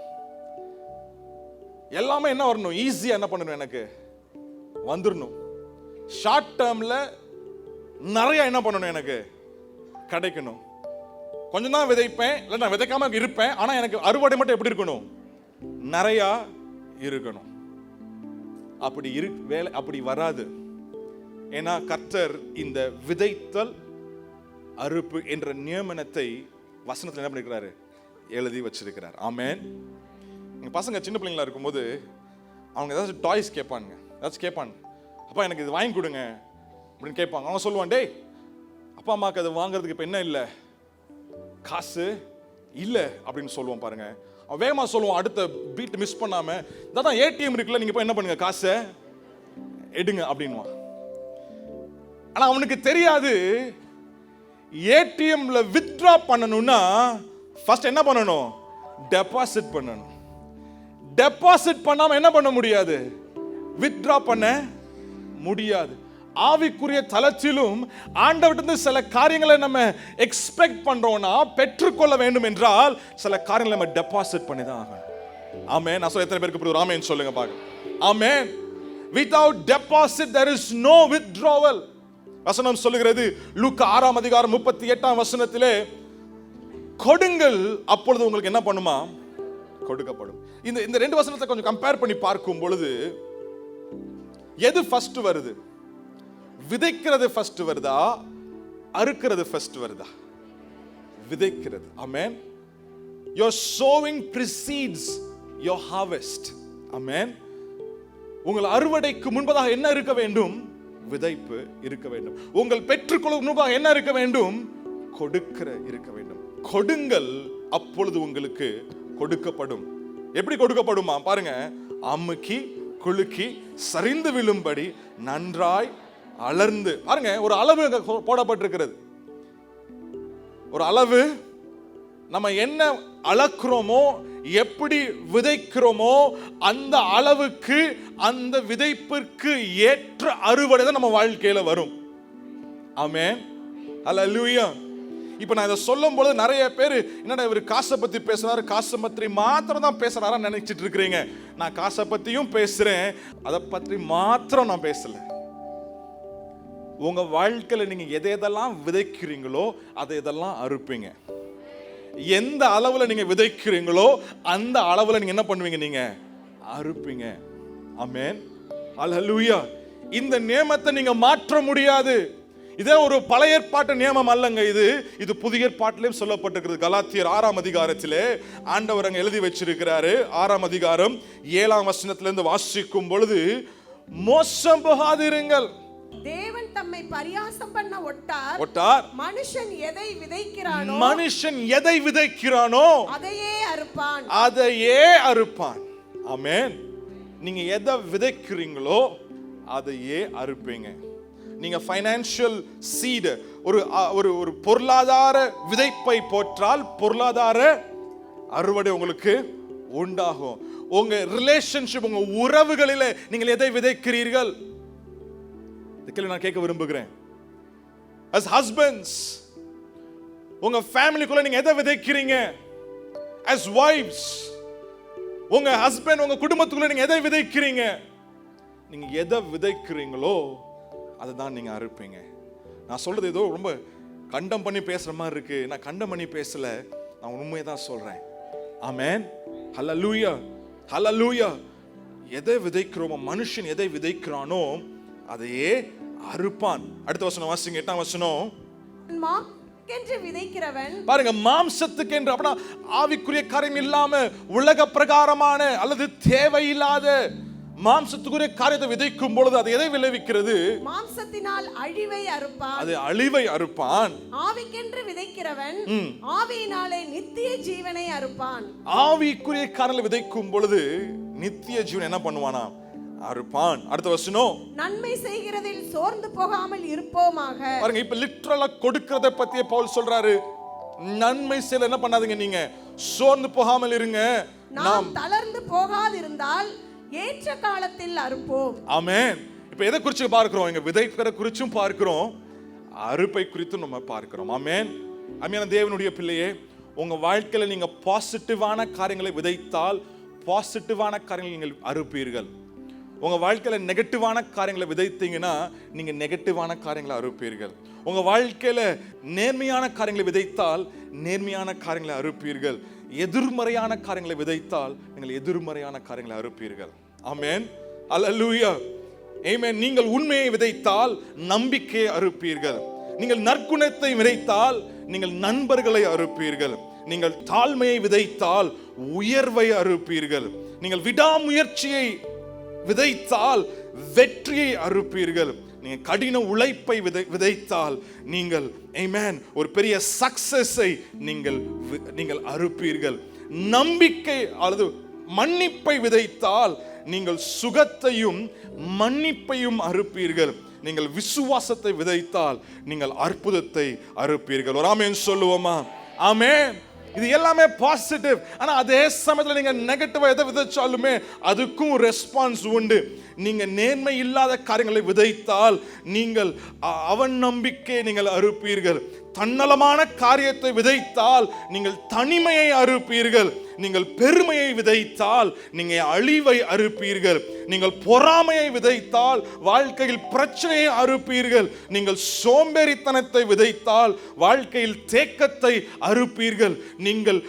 எல்லாமே என்ன வரணும்? ஈஸியா என்ன பண்ணணும்? எனக்கு வந்துடணும். ஷார்ட் டேர்ம்ல நிறைய என்ன பண்ணணும்? எனக்கு கிடைக்கணும். கொஞ்சம் தான் விதைப்பேன், இல்லை நான் விதைக்காம இருப்பேன், ஆனா எனக்கு அறுவடை மட்டும் எப்படி இருக்கணும்? நிறைய இருக்கணும். அப்படி வராது. ஏன்னா கர்த்தர் இந்த விதைத்தல் அறுப்பு என்ற நியமனத்தை வசனத்தில் என்ன பண்ணிருக்கிறாரு? எழுதி வச்சிருக்கிறார். ஆமென். எங்க பசங்க சின்ன பிள்ளைங்களா இருக்கும்போது அவங்க ஏதாச்சும் டாய்ஸ் கேட்பாங்க, அப்பா எனக்கு இது வாங்கி கொடுங்க அப்படின்னு கேட்பாங்க. அவங்க சொல்லுவான், டேய் அப்பா அம்மாவுக்கு அது வாங்குறதுக்கு இப்போ என்ன இல்லை, காசு இல்லை அப்படின்னு சொல்லுவான். பாருங்க, அவன் வேகமா சொல்லுவான், அடுத்த பீட் மிஸ் பண்ணாம, இதான் ஏடிஎம் இருக்குல்ல, நீங்க போய் என்ன பண்ணுங்க, காசை எடுங்க அப்படின்வான். ஆனா அவனுக்கு தெரியாது, ஏடிஎம்ல வித்ட்ரா பண்ணணும்னா ஃபர்ஸ்ட் என்ன பண்ணணும்? டெபாசிட் பண்ணணும். டெபாசிட் பண்ணாம என்ன பண்ண முடியாது? வித்ட்ரா பண்ண முடியாது. ஆவிக்குரிய தலத்திலும் ஆண்டவரிடமிருந்து சில காரியங்களை நம்ம எக்ஸ்பெக்ட் பண்றோம்னா, பெற்றுக்கொள்ள வேண்டும் என்றால் சில காரியங்களை நம்ம டெபாசிட் பண்ணி தான் ஆகணும். ஆமென். நான் சொல்ல எத்தனை பேருக்கு புரியுது? ஆமென் சொல்லுங்க பாருங்க. ஆமென். Without deposit there is no withdrawal. வசனம் சொல்லுகிறது, லூக்கா 6:38 கொடுங்கள், அப்பொழுது உங்களுக்கு என்ன பண்ணுமா? கொடுக்கப்படும். இந்த ரெண்டு வசனத்தை கொஞ்சம் கம்பேர் பண்ணி பார்க்கும் பொழுது எது ஃபர்ஸ்ட் வருது? விதைக்கிறது ஃபர்ஸ்ட் வருதா, அறுக்கிறது ஃபர்ஸ்ட் வருதா? விதைக்கிறது. ஆமென். Your sowing precedes your harvest. ஆமென். உங்கள் அறுவடைக்கு முன்பதாக என்ன இருக்க வேண்டும்? விதைப்பு இருக்க வேண்டும். உங்கள் பெற்றுக்கொள்ள முன்பாக என்ன இருக்க வேண்டும்? கொடுக்கிற இருக்க வேண்டும். கொடுங்கள், அப்பொழுது உங்களுக்கு கொடுக்கப்படும். எப்படி கொடுக்கப்படுமா? பாருங்க, அமுக்கி குலுக்கி சரிந்து விழும்படி நன்றாய் அளர்ந்து. பாருங்க, ஒரு அளவு போடப்பட்டிருக்கிறது. ஒரு அளவு. நம்ம என்ன அளக்கிறோமோ, எப்படி விதைக்கிறோமோ அந்த அளவுக்கு, அந்த விதைப்பிற்கு ஏற்ற அறுவடை தான் நம்ம வாழ்க்கையில வரும். ஆமென். அல்லேலூயா. இப்ப நான் இதை சொல்லும் பொழுது நிறைய பேர் என்னடா இவர் காசை பத்தி பேசுறாரு, காசை பற்றி மாத்திரம் தான் பேசுறாரா நினைச்சிட்டு இருக்கிறீங்க. நான் காசை பத்தியும் பேசுறேன், அதை பற்றி மாத்திரம் நான் பேசல. உங்க வாழ்க்கையில நீங்க எதெல்லாம் விதைக்கிறீங்களோ அதை இதெல்லாம் அறுப்பீங்க. எந்த அளவுல நீங்க விதைக்கிறீங்களோ அந்த அளவுல நீங்க என்ன பண்ணுவீங்க? நீங்க அறுப்பீங்க. ஆமென். அல்லேலூயா. இந்த நியமத்தை நீங்க மாற்ற முடியாது. இதே ஒரு பழைய ஏற்பாட்டு நியமம் அல்லங்க, இது புதிய ஏற்பாட்டிலும் சொல்லப்பட்டிருக்கிறது. கலாத்தியர் 6ஆம் அதிகாரத்திலே ஆண்டவர் அங்க எழுதி வச்சிருக்கிறாரு. 6ஆம் அதிகாரம் 7ஆம் வசனத்திலிருந்து வாசிக்கும் பொழுது, மோசம் போகாதிருங்கள். தேவன் தம்மை பரியாசம் பண்ண ஒட்டார். மனுஷன் எதை விதைக்கிறானோ அதையே அறுப்பான். ஆமென். நீங்க எதை விதைக்கிறீங்களோ அதையே அறுப்பீங்க. நீங்க ஃபைனான்சியல் சீட், ஒரு பொருளாதார விதைப்பை போட்டால் பொருளாதார அறுவடை உங்களுக்கு உண்டாகும். உங்க ரிலேஷன்ஷிப், உங்க உறவுகளிலே நீங்கள் எதை விதைக்கிறீர்கள்? இதுக்கு நான் கேட்க விரும்புகிறேன். as husbands, உங்க ஃபேமிலிக்குள்ள நீங்க எதை விதைக்கிறீங்க? as wives, உங்க ஹஸ்பண்ட், உங்க குடும்பத்துக்குள்ள நீங்க எதை விதைக்கிறீங்க? நீங்க எதை விதைக்கிறீங்களோ அதை தான் நீங்க அறுப்பீங்க. நான் சொல்றது ஏதோ ரொம்ப கண்டம் பண்ணி பேசுற மாதிரி இருக்கு. நான் கண்டம் பண்ணி பேசல, நான் உண்மையை தான் சொல்றேன். ஆமென். ஹல்லேலூயா, ஹல்லேலூயா. எதை விதைக்கிறோமோ, மனுஷன் எதை விதைக்கிறானோ அதையே அறுப்பான். அடுத்த வசனம் வாசிங்க, 8ஆம் வசனம். விதைக்கிறவன் பாருங்க, மாம்சத்துக்கு என்று அப்படின்னா ஆவிக்குரிய காரியம் இல்லாம உலக பிரகாரமான அல்லது தேவையில்லாத மாம்சத்துக்குரிய காரியத்தை விதைக்கும் பொழுது அது எதை விளைவிக்கிறது? மாம்சத்தினால் அழிவை அறுப்பான். அது அழிவை அறுப்பான். ஆவிக்கென்று விதைக்கிறவன் ஆவியினாலே நித்திய ஜீவனை அறுப்பான். ஆவிக்குரிய காரியங்களை விதைக்கும் பொழுது நித்திய ஜீவன் என்ன பண்ணுவானா? அறுப்பான். அடுத்த வசனம், நன்மை செய்கிறதில் சோர்ந்து போகாமல் இருப்போமாக. பாருங்க, இப்ப லிட்டரலா கொடுக்கிறத பத்தியே பவுல் சொல்றாரு. நன்மை செய்ய என்ன பண்ணாதீங்க, நீங்க சோர்ந்து போகாமல் இருங்க. நாம் தளர்ந்து போகாதிருந்தால் ஏற்ற காலத்தில் அறுப்போம். ஆமென். இப்ப எதை குறிச்சு பார்க்கிறோம்? இங்க விதைக்கிற குறிச்சும் பார்க்கிறோம், அறுப்பை குறித்தும் நம்ம பார்க்கிறோம். ஆமென். அருமையான தேவனுடைய பிள்ளையே, உங்க வாழ்க்கையில நீங்க பாசிட்டிவான காரியங்களை விதைத்தால் பாசிட்டிவான காரியங்களை நீங்கள் அறுப்பீர்கள். உங்க வாழ்க்கையில நெகட்டிவான காரியங்களை விதைத்தீங்கன்னா நீங்க நெகட்டிவான காரியங்களை அறுப்பீர்கள். உங்க வாழ்க்கையில நேர்மையான காரியங்களை விதைத்தால் நேர்மையான காரியங்களை அறுப்பீர்கள். எதிர்மறையான காரியங்களை விதைத்தால் நீங்கள் எதிர்மறையான காரியங்களை அறுப்பீர்கள். ஆமென். அல்லேலூயா. ஆமென். நீங்கள் உண்மையை விதைத்தால் நம்பிக்கையை அறுப்பீர்கள். நீங்கள் நற்குணத்தை விதைத்தால் நீங்கள் நண்பர்களை அறுப்பீர்கள். நீங்கள் தாழ்மையை விதைத்தால் உயர்வை அறுப்பீர்கள். நீங்கள் விடாமுயற்சியை விதைத்தால் வெற்றியை அறுப்பீர்கள். நீங்க கடின உழைப்பை விதைத்தால் நீங்கள் ஆமென் ஒரு பெரிய சக்சஸை நீங்கள் அறுப்பீர்கள். நம்பிக்கை அல்லது மன்னிப்பை விதைத்தால் நீங்கள் சுகத்தையும் மன்னிப்பையும் அறுப்பீர்கள். நீங்கள் விசுவாசத்தை விதைத்தால் நீங்கள் அற்புதத்தை அறுப்பீர்கள். ஒரு ஆமென் சொல்லுவோமா? ஆமென். இது எல்லாமே பாசிட்டிவ். ஆனா அதே சமயத்தில் நீங்க நெகட்டிவா எதை விதைச்சாலுமே அதுக்கும் ரெஸ்பான்ஸ் உண்டு. நீங்க நேர்மை இல்லாத காரியங்களை விதைத்தால் நீங்கள் அவன் நம்பிக்கையை நீங்கள் அறுப்பீர்கள். தன்னலமான காரியத்தை விதைத்தால் நீங்கள் தனிமையை அறுப்பீர்கள். நீங்கள் பெருமையை விதைத்தால் நீங்க அழிவை அறுப்பீர்கள். நீங்கள் பொறாமையை விதைத்தால் வாழ்க்கையில் பிரச்சனையை அறுப்பீர்கள். நீங்கள் சோம்பேறித்தனத்தை விதைத்தால் வாழ்க்கையில் தேக்கத்தை அறுப்பீர்கள். நீங்கள்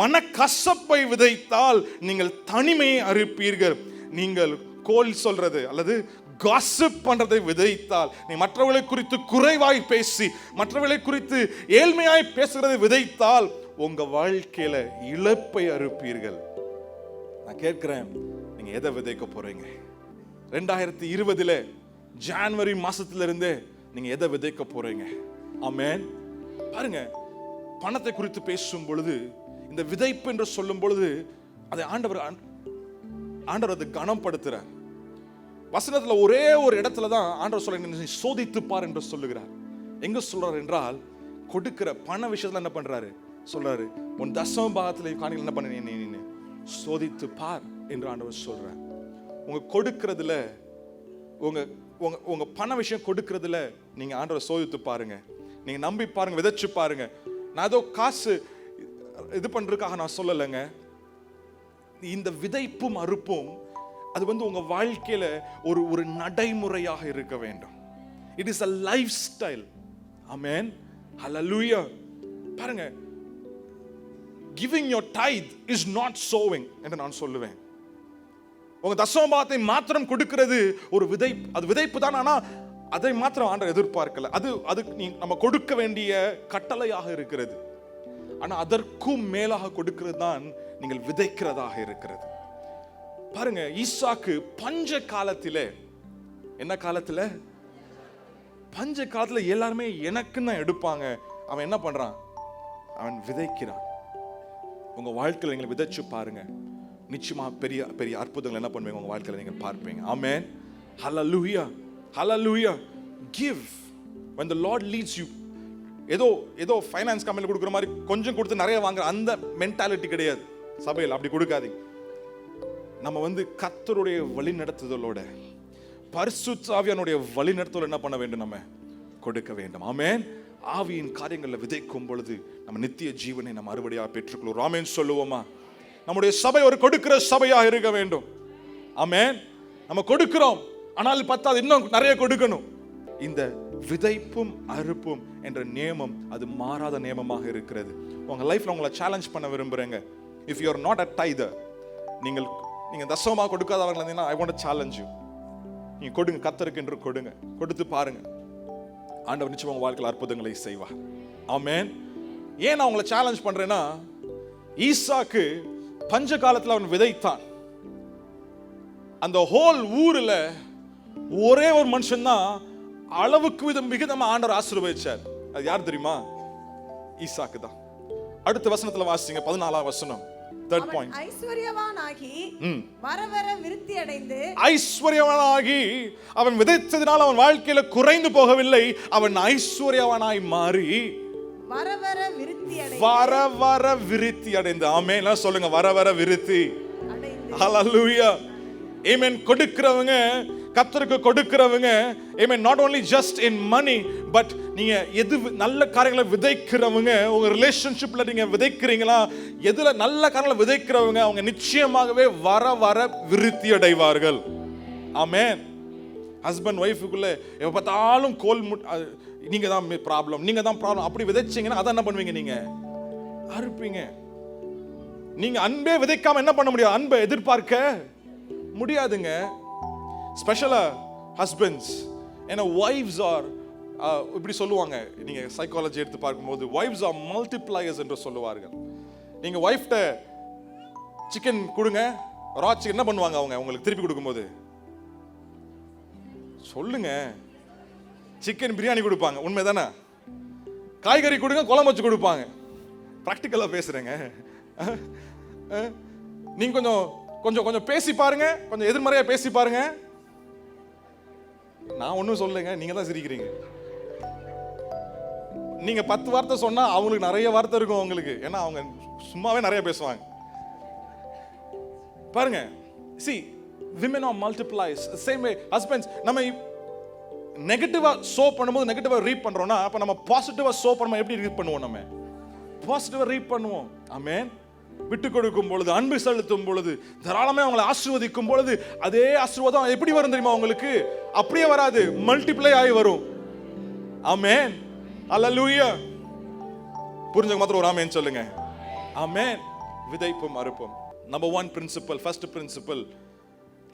மனக்கசப்பை விதைத்தால் நீங்கள் தனிமையை அறுப்பீர்கள். நீங்கள் கோல் சொல்றது அல்லது காசிப் பண்றதை விதைத்தால், நீ மற்றவர்களை குறித்து குறைவாய் பேசி மற்றவர்களை குறித்து ஏழ்மையாய் பேசுகிறதை விதைத்தால் உங்க வாழ்க்கையில இழப்பை அறுப்பீர்கள். நான் கேட்கிறேன், நீங்க எதை விதைக்க போறீங்க? 2020 ஜனவரி மாசத்திலிருந்து நீங்க எதை விதைக்க போறீங்க? ஆமென். பாருங்க, பணத்தை குறித்து பேசும் பொழுது இந்த விதைப்பு என்று சொல்லும் பொழுது அதை ஆண்டவர் அதை கனப்படுத்துறார். வசனத்துல ஒரே ஒரு இடத்துல தான் ஆண்டவர் சொல்ல சோதித்து பார் என்று சொல்லுகிறார். எங்க சொல்றார் என்றால், கொடுக்கிற பண விஷயத்துல என்ன பண்றாரு சொல்றாரு, உன் தசம பாகத்துல காணிகள் என்ன பண்ண நீ சோதித்து பார் என்று ஆண்டவர் சொல்றார். உங்க கொடுக்கிறதுல உங்க பண விஷயம் கொடுக்கிறதுல நீங்க ஆண்டவரை சோதித்து பாருங்க. நீங்க நம்பி பாருங்க, விதைச்சு பாருங்க. நான் ஏதோ காசு இது பண்றதுக்காக நான் சொல்லலைங்க. இந்த விதைப்பும் அறுப்பும் அது உங்க வாழ்க்கையில ஒரு நடைமுறையாக இருக்க வேண்டும். It is a lifestyle. Amen. Hallelujah. பாருங்க, giving your tithe is not sowing என்று நான் சொல்லுவேன். உங்க தசமபாகத்தை மாத்திரம் கொடுக்கிறது ஒரு விதைப்பு, அது விதைப்பு தான். ஆனா அதை மாத்திரம் ஆண்டவர் எதிர்பார்க்கல. அது நம்ம கொடுக்க வேண்டிய கட்டளையாக இருக்கிறது. ஆனா அதற்கும் மேலாக கொடுக்கிறது தான் நீங்கள் விதைக்கிறதாக இருக்கிறது. பாருங்க, ஈசாக்கு பஞ்ச காலத்திலே, என்ன காலத்துல? பஞ்ச காலத்துல எல்லாருமே எனக்குன்னு தான் எடுப்பாங்க. அவன் என்ன பண்றான்? அவன் விதைக்கிறான். உங்க வாழ்க்கையில நீங்க விதைச்சு பாருங்க, நிச்சயமா பெரிய பெரிய அற்புதங்கள் என்ன பண்ணுவீங்க உங்க வாழ்க்கையில நீங்க பார்ப்பீங்க. ஆமென். ஹல்லேலூயா, ஹல்லேலூயா. Give when the Lord leads you. ஏதோ ஃபைனான்ஸ் கம்பெனில கொடுக்குற மாதிரி கொஞ்சம் கொடுத்து நிறைய வாங்குற அந்த மென்டாலிட்டி கிடையாது சபையில். அப்படி கொடுக்காதீங்க. நம்ம கர்த்தருடைய வழி நடத்துதலோட, பரிசுத்த ஆவியானுடைய வழி நடத்துதல் என்ன பண்ண வேண்டும்? நம்ம கொடுக்க வேண்டும். ஆமென். ஆவியின் காரியங்களில் விதைக்கும் பொழுது நம்ம நித்திய ஜீவனை நம்ம அறுவடையாக பெற்றுக்கொள்வோம். ஆமென் சொல்லுவோமா? நம்முடைய சபை ஒரு கொடுக்கிற சபையாக இருக்க வேண்டும். ஆமென். நம்ம கொடுக்கிறோம், ஆனால் பத்தாது, இன்னும் நிறைய கொடுக்கணும். இந்த விதைப்பும் அறுப்பும் என்ற நியமம் அது மாறாத நியமமாக இருக்கிறது. உங்க லைஃப்ல உங்களை சேலஞ்ச் பண்ண விரும்புறேங்க. If you are not a tither, நீங்க தசமமா கொடுக்காதவர்கள் இருந்தீங்கன்னா, I want to challenge you. நீங்க கொடுங்க, கர்த்தருக்கு என்று கொடுங்க, கொடுத்து பாருங்க. ஆண்டவர் நிச்சயமா உங்க வாழ்க்கையில் அற்புதங்களை செய்வார். ஆமென். ஏன் நான் உங்களை சேலஞ்ச் பண்றேன்னா, ஈசாக்கு பஞ்ச காலத்தில் அவன் விதைத்தான். அந்த ஹோல் ஊர்ல ஒரே ஒரு மனுஷன் தான் அளவுக்கு மிகுதமா ஆண்டவர் ஆசீர்வதிச்சார். அது யார் தெரியுமா? ஈசாக்கு தான். அடுத்த வசனத்துல வாசிங்க, 14ஆம் வசனம், 3rd point. ஐஸ்வரியவானாகி வரவர விருத்தி அடைந்து, ஐஸ்வரியவானாகி அவன் விதைத்ததினால் அவன் வாழ்க்கையில குறைந்து போகவில்லை, அவன் ஐஸ்வரியவானாய் மாறி வரவர விருத்தி அடைந்து, வரவர விருத்தி அடைந்து. ஆமென். எல்லாம் சொல்லுங்க, வரவர விருத்தி அடைந்து. ஹல்லேலூயா. ஆமென். கொடுக்கிறவங்க, கர்த்தருக்கு கொடுக்கிறவங்க, ஆமென், not only just in money, but நீங்க எது நல்ல காரியங்களை விதைக்கிறவங்க, உங்க ரிலேஷன்ஷிப்ல நீங்க விதைக்கிறீங்களா, எதுல நல்ல காரியங்களை விதைக்கிறவங்க, அவங்க நிச்சயமாகவே வர வர விருத்தி அடைவார்கள். ஆமென். ஹஸ்பண்ட் ஒய்ஃபுக்குள்ள எப்ப பார்த்தாலும் நீங்க தான் ப்ராப்ளம், நீங்க தான் ப்ராப்ளம் அப்படி விதைச்சீங்கன்னா அதை என்ன பண்ணுவீங்க? நீங்க அறுப்பீங்க. நீங்க அன்பே விதைக்காம என்ன பண்ண முடியாது? அன்பை எதிர்பார்க்க முடியாதுங்க. ஸ்பெஷலா ஹஸ்பண்ட்ஸ், ஏன்னா வைஃப்ஸ் ஆர் இப்படி சொல்லுவாங்க. நீங்க சைக்காலஜி எடுத்து பார்க்கும்போது வைஃப்ஸ் ஆர் மல்டிப்ளையர்ஸ் என்று சொல்லுவார்கள். நீங்க வைஃப்ட சிக்கன் கொடுங்க, ரா சிக்கன், என்ன பண்ணுவாங்க அவங்க உங்களுக்கு திருப்பி கொடுக்கும்போது? சொல்லுங்க, சிக்கன் பிரியாணி கொடுப்பாங்க, உண்மைதானே? காய்கறி கொடுங்க, குழம்பு வச்சு கொடுப்பாங்க. பிராக்டிக்கலா பேசுறேங்க. நீங்க கொஞ்சம் கொஞ்சம் பேசி பாருங்க, கொஞ்சம் எதிர்மறையா பேசி பாருங்க. நான் ஒன்னும் சொல்லுங்க, நீங்க தான் சிரிக்கிறீங்க. நீங்க 10 வார்த்தை சொன்னா அவங்களுக்கு நிறைய வார்த்தை இருக்கும் உங்களுக்கு, ஏன்னா அவங்க சும்மாவே நிறைய பேசுவாங்க. பாருங்க, see, women are multiplies same way. Husbands, நம்ம நெகட்டிவா சோ பண்ணும்போது நெகட்டிவா ரீட் பண்றோம்னா, அப்ப நம்ம பாசிட்டிவா சோ பண்ணும்போது எப்படி ரீட் பண்ணுவோம்? நம்ம பாசிட்டிவா ரீட் பண்ணுவோம். ஆமென். விட்டு கொடுக்கும் பொழுது, அன்பு செலுத்தும் பொழுது, தாராளமே அவங்களை ஆசீர்வதிக்கும் பொழுது, அதே ஆசீர்வாதம் எப்படி வரும் தெரியுமா உங்களுக்கு? அப்படியே வராது, மல்டிப்ளை ஆகி வரும். ஆமென். ஹல்லேலூயா. புரிஞ்சவங்க மாத்திரம் ஒரு ஆமென் சொல்லுங்க. ஆமென். விதைப்பும் அறுப்பும். நம்பர் 1 பிரின்சிபல், ஃபர்ஸ்ட் பிரின்சிபல்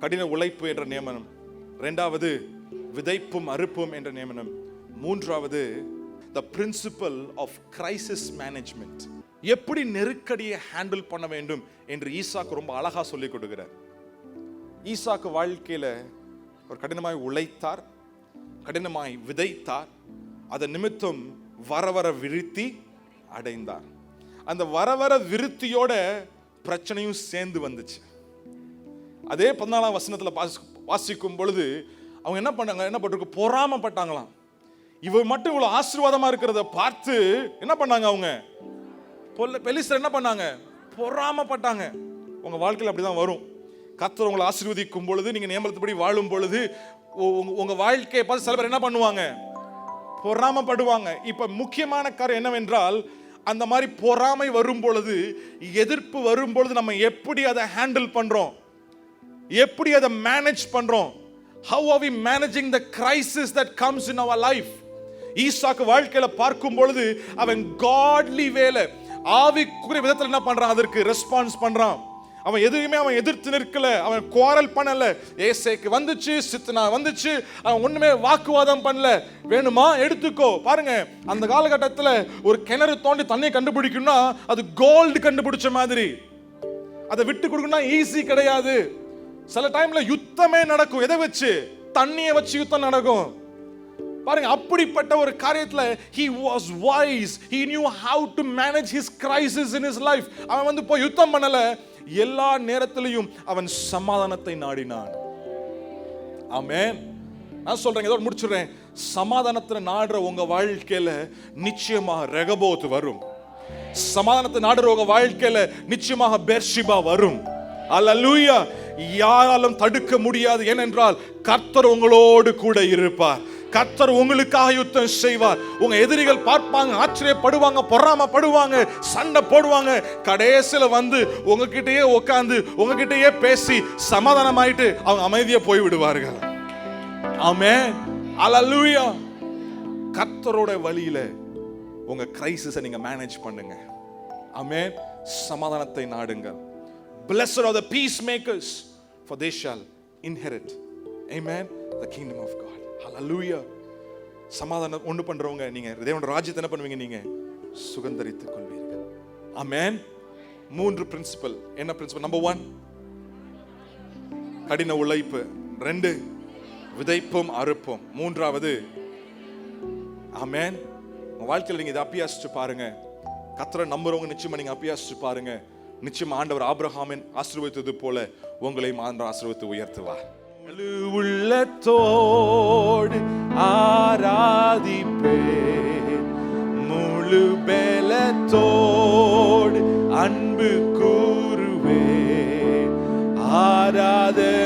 கடின உழைப்பு என்ற நியமனம். 2வது விதைப்பும் அறுப்பும் என்ற நியமனம். 3வது the principle of crisis management. எப்படி நெருக்கடியை ஹேண்டில் பண்ண வேண்டும் என்று ஈசாக்கு ரொம்ப அழகா சொல்லி கொடுக்கிறார். ஈசாக்கு வாழ்க்கையில ஒரு கடினமாய் உழைத்தார், கடினமாய் விதைத்தார், அதன் நிமித்தம் வரவர விருத்தி அடைந்தார். அந்த வரவர விருத்தியோட பிரச்சனையும் சேர்ந்து வந்துச்சு. அதே 14ஆம் வசனத்துல வாசிக்கும் பொழுது அவங்க என்ன பண்ணாங்க? பொறாமப்பட்டாங்களாம். இவர் மட்டும் இவ்வளவு ஆசீர்வாதமா இருக்கிறத பார்த்து என்ன பண்ணாங்க? அவங்க பெலிஸ்தர் என்ன பண்ணாங்க? பொறாமப்பட்டாங்க. உங்க வாழ்க்கையில் அப்படிதான் வரும். கர்த்தர் உங்களை ஆசீர்வதிக்கும் பொழுது, நீங்க நியமனத்துப்படி வாழும் பொழுது, உங்க வாழ்க்கையை பார்த்து சில பேர் என்ன பண்ணுவாங்க? பொறாமப்படுவாங்க. இப்ப முக்கியமான காரியம் என்னவென்றால், அந்த மாதிரி பொறாமை வரும் பொழுது, எதிர்ப்பு வரும் பொழுது நம்ம எப்படி அதை ஹேண்டில் பண்றோம், எப்படி அதை மேனேஜ் பண்றோம்? How are we managing the crisis that comes in our life? ஈசாக்கு வாழ்க்கையில பார்க்கும் பொழுது அவன் godly வேலை, ஆவிக்குரிய விதத்தில் என்ன பண்றான்? அதற்கு ரெஸ்பான்ஸ் பண்றான். அவன் எதுவுமே அவன் எதிர்த்து நிற்கல, அவன் குவாரல் பண்ணல. ஏசேக்கு வந்துச்சு, சித்தனா வந்துச்சு, அவன் ஒண்ணுமே வாக்குவாதம் பண்ணல. வேணுமா எடுத்துக்கோ. பாருங்க, அந்த காலகட்டத்தில் ஒரு கிணறு தோண்டி தண்ணியை கண்டுபிடிக்கணும்னா அது கோல்டு கண்டுபிடிச்ச மாதிரி. அதை விட்டு கொடுக்கணும்னா ஈஸி கிடையாது. சில டைம்ல யுத்தமே நடக்கும். எதை வச்சு? தண்ணியை வச்சு யுத்தம் நடக்கும். பாருங்க, அப்படிப்பட்ட ஒரு காரியத்துல he was wise, he knew how to manage his crisis in his life. அவன் வந்து போய் யுத்தம் பண்ணல, எல்லா நேரத்திலையும் அவன் சமாதானத்தை நாடினான். ஆமென். நான் சொல்றேன், இதோட முடிச்சுறேன். சமாதானத்தை நாடுற உங்க வாழ்க்கையில நிச்சயமாக ரெகபோத் வரும். சமாதானத்தை நாடுற உங்க வாழ்க்கையில நிச்சயமாக பெர்ஷிபா வரும். அல்லேலூயா. யாராலும் தடுக்க முடியாது. ஏனென்றால் கர்த்தர் உங்களோடு கூட இருப்பார். கர்த்தர் உங்களுக்காக யுத்தம் செய்வார். உங்க எதிரிகள் பார்ப்பாங்க, ஆச்சரியப்படுவாங்க, பொறாமப்படுவாங்க, சண்டை போடுவாங்க. கடைசியில வந்து உங்ககிட்டயே உட்கார்ந்து உங்ககிட்டயே பேசி சமாதானமாயிட்டு அவங்க அமைதியா போய் விடுவார்கள். ஆமென். அல்லேலூயா. கர்த்தரோட வழியில உங்க கிரைசிஸை நீங்க மேனேஜ் பண்ணுங்க. ஆமென். சமாதானத்தை நாடுங்கள். Blessed are the peacemakers, for they shall inherit, amen, the kingdom of God. Hallelujah. சமாதானம் ஒன்று பண்றவங்க நீங்க தேவனுடைய ராஜ்யத்தை என்ன பண்ணுவீங்க? நீங்க சுகந்தரித்துக் கொள்வீர்கள். ஆமென். 3 பிரின்சிபல். என்ன பிரின்சிபல்? நம்பர் 1 கடின உழைப்பு, 2 விதைப்பும் அறுப்பும், 3வது ஆமென். உங்க வாழ்க்கையில் நீங்க இதை அபியாசிச்சு பாருங்க. கர்த்தரை நம்புறவங்க நிச்சயமா நீங்க அபியாசிச்சு பாருங்க. நிச்சயமா ஆண்டவர் ஆபிரகாமின் ஆசீர்வதித்தது போல உங்களையும் ஆண்டவர் ஆசீர்வதித்து உயர்த்துவார். உள்ளத்தோடு ஆராதிப்பே, முழு பலத்தோடு அன்பு கூறுவே, ஆராதனை